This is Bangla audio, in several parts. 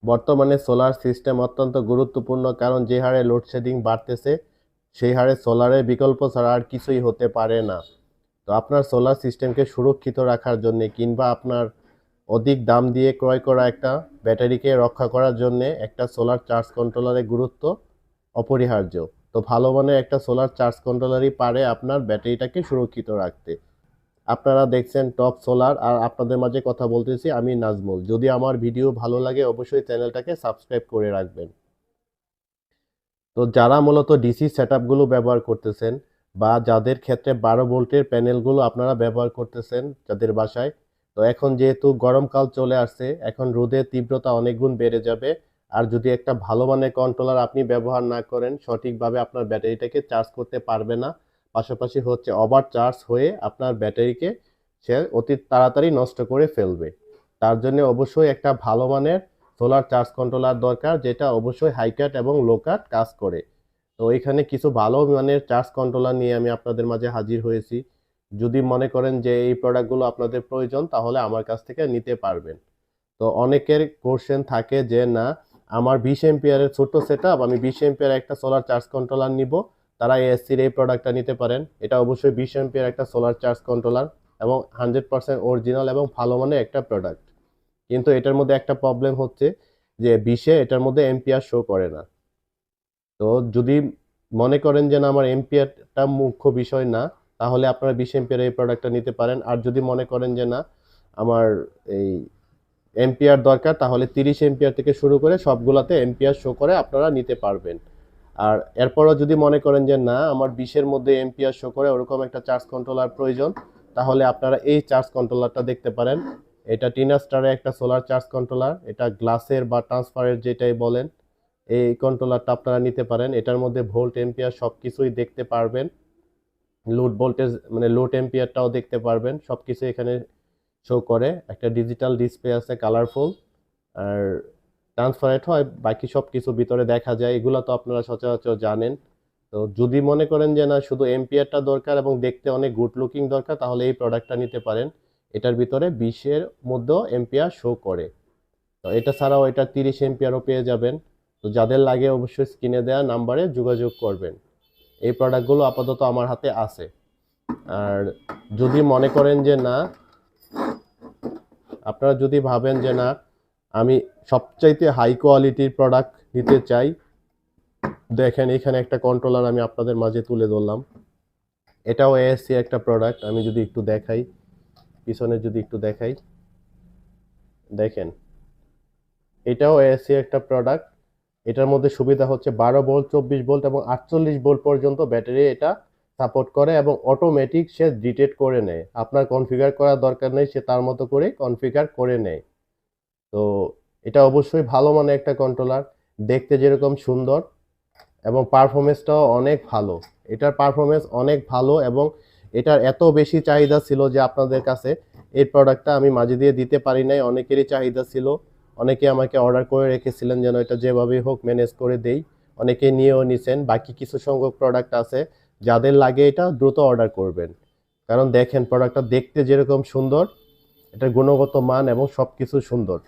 বর্তমানে সোলার সিস্টেম অত্যন্ত গুরুত্বপূর্ণ, কারণ যে হারে লোডশেডিং বাড়তেছে সেই হারে সোলারের বিকল্প ছাড়া আর কিছুই হতে পারে না। তো আপনার সোলার সিস্টেমকে সুরক্ষিত রাখার জন্য কিংবা আপনার অধিক দাম দিয়ে ক্রয় করা একটা ব্যাটারিকে রক্ষা করার জন্য একটা সোলার চার্জ কন্ট্রোলারের গুরুত্ব অপরিহার্য। তো ভালো মানের একটা সোলার চার্জ কন্ট্রোলারই পারে আপনার ব্যাটারিটাকে সুরক্ষিত রাখতে। আপনারা দেখছেন টপ সোলার, আর আপনাদের মাঝে কথা বলতেছি আমি নাজমুল। যদি আমার ভিডিও ভালো লাগে অবশ্যই চ্যানেলটাকে সাবস্ক্রাইব করে রাখবেন। তো যারা মূলত ডিসি সেটআপগুলো ব্যবহার করতেছেন বা যাদের ক্ষেত্রে 12 ভোল্টের প্যানেলগুলো আপনারা ব্যবহার করতেছেন যাদের বাসায়, তো এখন যেহেতু গরমকাল চলে আসছে, এখন রোদের তীব্রতা অনেক গুণ বেড়ে যাবে। আর যদি একটা ভালো মানের কন্ট্রোলার আপনি ব্যবহার না করেন, সঠিকভাবে আপনার ব্যাটারিটাকে চার্জ করতে পারবে না। পাশাপাশি হচ্ছে ওভার চার্জ হয়ে আপনার ব্যাটারিকে সে অতি তাড়াতাড়ি নষ্ট করে ফেলবে। তার জন্য অবশ্যই একটা ভালো মানের সোলার চার্জ কন্ট্রোলার দরকার, যেটা অবশ্যই হাই কাট এবং লো কাট কাজ করে। তো এখানে কিছু ভালো মানের চার্জ কন্ট্রোলার নিয়ে আমি আপনাদের মাঝে হাজির হয়েছি। যদি মনে করেন যে এই প্রোডাক্টগুলো আপনাদের প্রয়োজন, তাহলে আমার কাছ থেকে নিতে পারবেন। তো অনেকের কোশ্চেন থাকে যে না, আমার 20 এম্পিয়ারের ছোট্ট সেটআপ, আমি 20 এম্পিয়ার একটা সোলার চার্জ কন্ট্রোলার নিব। তারা এএসসির এই প্রোডাক্টটা নিতে পারেন। এটা অবশ্যই 20 এম্পিয়ার একটা সোলার চার্জ কন্ট্রোলার এবং 100% অরিজিনাল এবং ভালো মানের একটা প্রোডাক্ট। কিন্তু এটার মধ্যে একটা প্রবলেম হচ্ছে যে 20-এ এটার মধ্যে এম্পিয়ার শো করে না। তো যদি মনে করেন যে না, আমার এম্পিয়ারটা মুখ্য বিষয় না, তাহলে আপনারা 20 এম্পিয়ার এই প্রোডাক্টটা নিতে পারেন। আর যদি মনে করেন যে না, আমার এই এম্পিয়ার দরকার, তাহলে 30 এম্পিয়ার থেকে শুরু করে সবগুলাতে এম্পিয়ার শো করে আপনারা নিতে পারবেন। আর এরপরও যদি মনে করেন যে না, আমার 20-এর মধ্যে এম্পিয়ার শো করে ওরকম একটা চার্জ কন্ট্রোলার প্রয়োজন, তাহলে আপনারা এই চার্জ কন্ট্রোলারটা দেখতে পারেন। এটা টিনা স্টারের একটা সোলার চার্জ কন্ট্রোলার। এটা গ্লাসের বা ট্রান্সফারের যেটাই বলেন, এই কন্ট্রোলারটা আপনারা নিতে পারেন। এটার মধ্যে ভোল্ট এম্পিয়ার সবকিছুই দেখতে পারবেন, লোড ভোল্টেজ মানে লোড এম্পিয়ারটাও দেখতে পারবেন, সবকিছু এখানে শো করে। একটা ডিজিটাল ডিসপ্লে আছে কালারফুল, আর ট্রান্সপারেন্ট হয়, বাকি সব কিছু ভিতরে দেখা যায়। এগুলো তো আপনারা সচরাচর জানেন। তো যদি মনে করেন যে না, শুধু এম্পিয়ারটা দরকার এবং দেখতে অনেক গুড লুকিং দরকার, তাহলে এই প্রোডাক্টটা নিতে পারেন। এটার ভিতরে 20-এর মধ্যেও এম্পিয়ার শো করে। তো এটা ছাড়াও এটা 30 এম্পিয়ারও পেয়ে যাবেন। তো যাদের লাগে অবশ্যই স্ক্রিনে দেওয়া নাম্বারে যোগাযোগ করবেন। এই প্রোডাক্টগুলো আপাতত আমার হাতে আছে। আর যদি মনে করেন যে না, আপনারা যদি ভাবেন যে না, আমি সবচাইতে হাই কোয়ালিটির প্রোডাক্ট নিতে চাই, দেখেন এখানে একটা কন্ট্রোলার আমি আপনাদের মাঝে তুলে ধরলাম। এটাও এএসসি একটা প্রোডাক্ট। আমি যদি একটু দেখাই, পিছনে যদি একটু দেখাই, দেখেন এটাও এএসসি একটা প্রোডাক্ট। এটার মধ্যে সুবিধা হচ্ছে 12 ভোল্ট, 24 ভোল্ট এবং 48 ভোল্ট পর্যন্ত ব্যাটারি এটা সাপোর্ট করে এবং অটোমেটিক সে ডিটেক্ট করে নেয়। আপনার কনফিগার করার দরকার নেই, সে তার মতো করে কনফিগার করে নেয়। তো এটা অবশ্যই ভালো মানের একটা কন্ট্রোলার, দেখতে যেরকম সুন্দর এবং পারফরমেন্সটাও অনেক ভালো। এটার পারফরমেন্স অনেক ভালো এবং এটার এত বেশি চাহিদা ছিল যে আপনাদের কাছে এই প্রোডাক্টটা আমি মাঝে দিয়ে দিতে পারি নাই। অনেকেরই চাহিদা ছিল, অনেকে আমাকে অর্ডার করে রেখেছিলেন যেন এটা যেভাবেই হোক ম্যানেজ করে দেই। অনেকে নিয়েও নিছেন। বাকি কিছু সংখ্যক প্রোডাক্ট আছে, যাদের লাগে এটা দ্রুত অর্ডার করবেন। কারণ দেখেন প্রোডাক্টটা দেখতে যেরকম সুন্দর, এটার গুণগত মান এবং সব কিছু সুন্দর।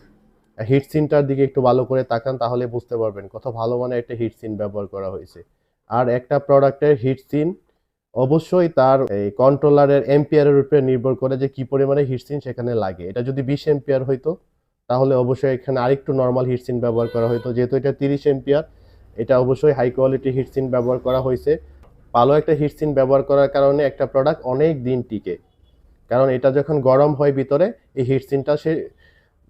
হিট সিনটার দিকে একটু ভালো করে তাকান, তাহলে বুঝতে পারবেন কত ভালো মানের একটা হিট সিন ব্যবহার করা হয়েছে। আর একটা প্রোডাক্টের হিট সিন অবশ্যই তার এই কন্ট্রোলারের এম্পিয়ারের উপরে নির্ভর করে যে কি পরিমাণে হিট সিন সেখানে লাগে। এটা যদি 20 এম্পিয়ার হইতো, তাহলে অবশ্যই এখানে আরেকটু নর্মাল হিট সিন ব্যবহার করা হইতো। যেহেতু এটা 30 এম্পিয়ার, এটা অবশ্যই হাই কোয়ালিটি হিট সিন ব্যবহার করা হয়েছে। ভালো একটা হিট সিন ব্যবহার করার কারণে একটা প্রোডাক্ট অনেক দিন টিকে। কারণ এটা যখন গরম হয় ভিতরে, এই হিট সিনটা সে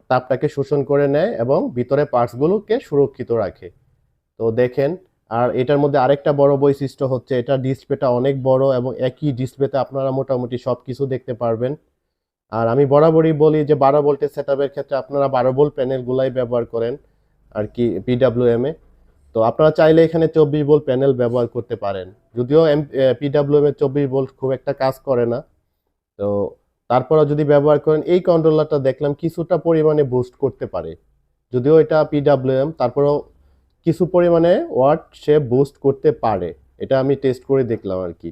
তাপটাকে শোষণ করে নেয় এবং ভিতরে পার্টসগুলোকে সুরক্ষিত রাখে। তো দেখেন, আর এটার মধ্যে আরেকটা বড় বৈশিষ্ট্য হচ্ছে এটা ডিসপ্লেটা অনেক বড় এবং একই ডিসপ্লেতে আপনারা মোটামুটি সব কিছু দেখতে পারবেন। আর আমি বরাবরই বলি যে 12 ভোল্টের সেটআপের ক্ষেত্রে আপনারা 12 ভোল্ট প্যানেলগুলাই ব্যবহার করেন আর কি পিডাব্লিউএম এ। তো আপনারা চাইলে এখানে 24 ভোল্ট প্যানেল ব্যবহার করতে পারেন। যদিও পিডাব্লিউএম এর 24 ভোল্ট খুব একটা কাজ করে না। তো তারপরে যদি ব্যবহার করেন, এই কন্ট্রোলারটা দেখলাম কিছুটা পরিমাণে বুস্ট করতে পারে। যদিও এটা পিডাব্লিউএম, তারপরেও কিছু পরিমাণে ওয়াট সে বুস্ট করতে পারে। এটা আমি টেস্ট করে দেখলাম আর কি।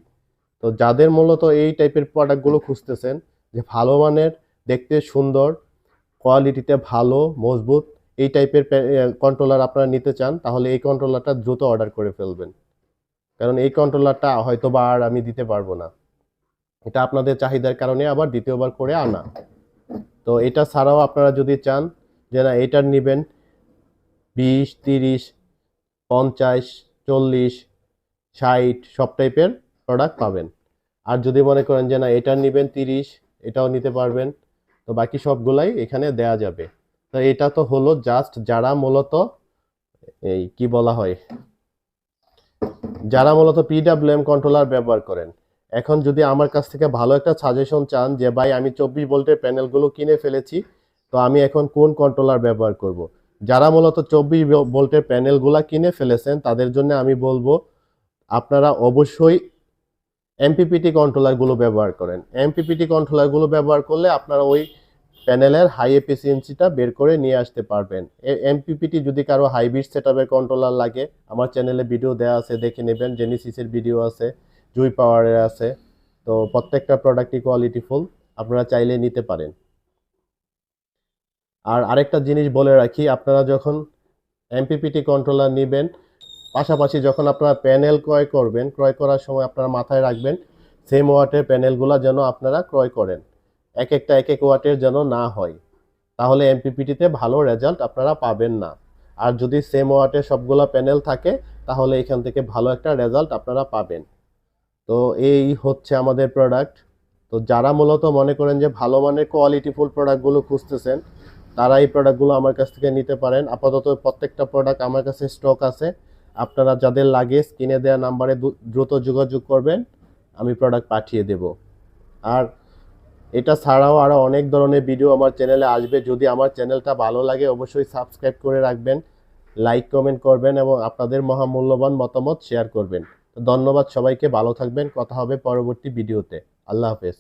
তো যাদের মূলত এই টাইপের প্রোডাক্টগুলো খুঁজতেছেন, যে ভালো মানের, দেখতে সুন্দর, কোয়ালিটিতে ভালো, মজবুত, এই টাইপের কন্ট্রোলার আপনারা নিতে চান, তাহলে এই কন্ট্রোলারটা দ্রুত অর্ডার করে ফেলবেন, কারণ এই কন্ট্রোলারটা হয়তো বা আর আমি দিতে পারবো না। এটা আপনাদের চাহিদার কারণে আবার দ্বিতীয়বার করে আনা। তো এটা ছাড়াও আপনারা যদি চান যে না এটার নেবেন 20, 30, 50, 40, 60 সব টাইপের প্রোডাক্ট পাবেন। আর যদি মনে করেন যে না এটার নেবেন 30, এটাও নিতে পারবেন। তো বাকি সবগুলাই এখানে দেয়া যাবে। তো এটা তো হলো জাস্ট যারা মূলত এই কি বলা হয়, যারা মূলত পিডাব্লিউএম কন্ট্রোলার ব্যবহার করেন। এখন যদি আমার কাছ থেকে ভালো একটা সাজেশন চান যে ভাই আমি 24 ভোল্টের প্যানেলগুলো কিনে ফেলেছি, তো আমি এখন কোন কন্ট্রোলার ব্যবহার করব। যারা মূলত 24 ভোল্টের প্যানেলগুলো কিনে ফেলেছেন তাদের জন্য আমি বলবো আপনারা অবশ্যই এমপিপিটি কন্ট্রোলারগুলো ব্যবহার করেন। এমপিপিটি কন্ট্রোলারগুলো ব্যবহার করলে আপনারা ওই প্যানেলের হাই এফিসিয়েন্সিটা বের করে নিয়ে আসতে পারবেন। এমপিপিটি যদি কারো হাইব্রিড সেটআপের কন্ট্রোলার লাগে, আমার চ্যানেলে ভিডিও দেওয়া আছে, দেখে নেবেন। জেনেসিসের ভিডিও আছে, জুই পাওয়ারের আছে। তো প্রত্যেকটা প্রোডাক্টই কোয়ালিটিফুল, আপনারা চাইলে নিতে পারেন। আর আরেকটা জিনিস বলে রাখি, আপনারা যখন এমপিপিটি কন্ট্রোলার নেবেন, পাশাপাশি যখন আপনারা প্যানেল ক্রয় করবেন, ক্রয় করার সময় আপনারা মাথায় রাখবেন সেম ওয়াটের প্যানেলগুলো যেন আপনারা ক্রয় করেন, এক একটা এক এক ওয়াটের যেন না হয়, তাহলে এমপিপিটিতে ভালো রেজাল্ট আপনারা পাবেন না। আর যদি সেম ওয়াটের সবগুলো প্যানেল থাকে তাহলে এখান থেকে ভালো একটা রেজাল্ট আপনারা পাবেন। তো এই হচ্ছে আমাদের প্রোডাক্ট। তো যারা মূলত মনে করেন যে ভালো মানের কোয়ালিটিফুল প্রোডাক্টগুলো খুঁজতেছেন, তারা এই প্রোডাক্টগুলো আমার কাছ থেকে নিতে পারেন। আপাতত প্রত্যেকটা প্রোডাক্ট আমার কাছে স্টক আছে। আপনারা যাদের লাগে স্ক্রিনে দেওয়া নাম্বারে দ্রুত যোগাযোগ করবেন, আমি প্রোডাক্ট পাঠিয়ে দেব। আর এটা ছাড়াও আরও অনেক ধরনের ভিডিও আমার চ্যানেলে আসবে। যদি আমার চ্যানেলটা ভালো লাগে অবশ্যই সাবস্ক্রাইব করে রাখবেন, লাইক কমেন্ট করবেন এবং আপনাদের মহামূল্যবান মতামত শেয়ার করবেন। তো ধন্যবাদ সবাইকে, ভালো থাকবেন। কথা হবে পরবর্তী ভিডিওতে। আল্লাহ হাফেজ।